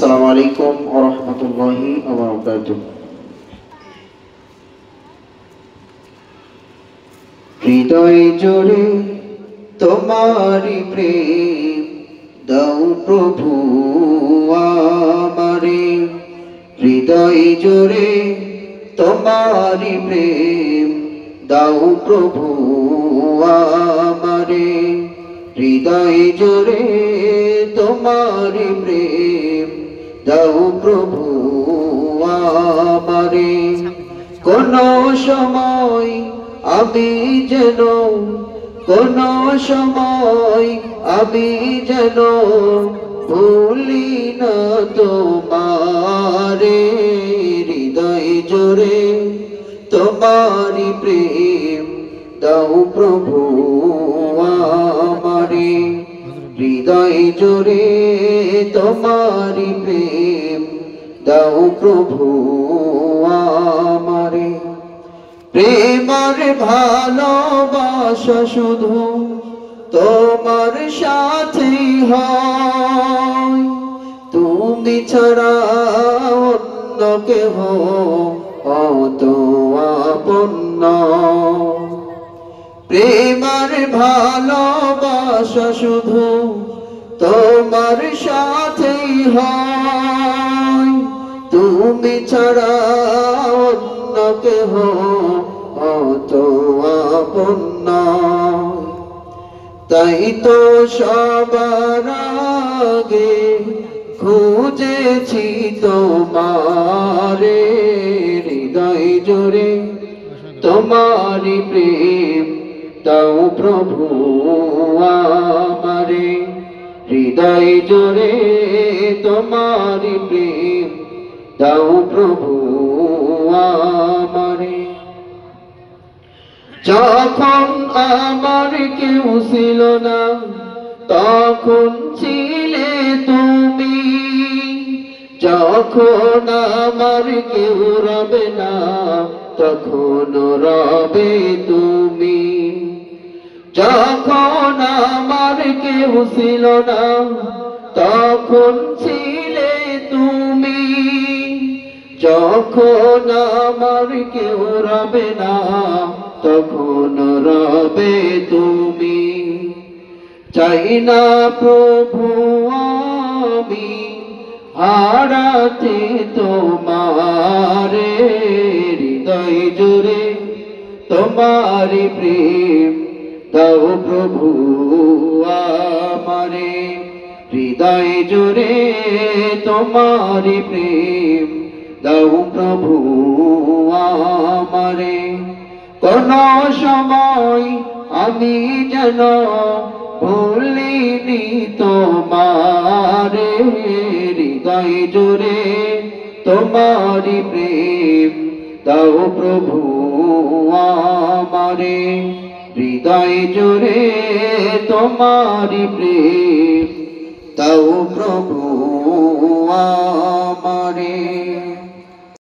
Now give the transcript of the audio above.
আসসালামু আলাইকুম ওয়া রাহমাতুল্লাহি ওয়া বারাকাতুহু। হৃদয় জুড়ে তোমারি প্রেম দাও প্রভু আমারে, হৃদয় জুড়ে তোমারি প্রেম দাও প্রভু আমারে, হৃদয় জুড়ে তোমারি প্রেম দাও প্রভু আমারে। কোন সময় আমি যেন, কোন সময় আমি যেন ভুলি না তোমারে, হৃদয় জুড়ে তোমারি প্রেম দাও প্রভু আমারে, হৃদয় জুড়ে তোমারি প্রেম দাও প্রভু আমারে। প্রেমার ভালোবাসা শুধু তোমার সাথেই হয়, তুমি ছাড়া অন্য কেহ অত আপন নয়। প্রেমার ভালোবাসা শুধু তোমার সাথেই হয়, তুমি ছাড়া অন্য কেহ অত আপন নয়। তাই তো সবার আগে খুঁজেছি তোমারে, হৃদয় জুড়ে তোমারি প্রেম দাও প্রভু আমারে, হৃদয় জুড়ে তোমারি প্রেম দাও প্রভু আমারে। যখন আমার কেউ ছিল না তখন ছিলে তুমি, যখন আমার কেউ রবে না তখন রবে তুমি, যখন আমার কেউ ছিল না তখন ছিলে তুমি, যখন আমার কেউ রবে না তখন রবে তুমি। চাই না প্রভু আমি হারাতে তোমারে, হৃদয় জুড়ে তোমারি প্রেম দাও প্রভু আমারে, হৃদয় জুড়ে তোমারি প্রেম দাও প্রভু আমারে। কোন সময় আমি যেন ভুলিনি তোমারে, হৃদয় জুড়ে তোমারি প্রেম দাও প্রভু আমারে, হৃদয় জুড়ে তোমারি প্রেম দাও প্রভু আমারে।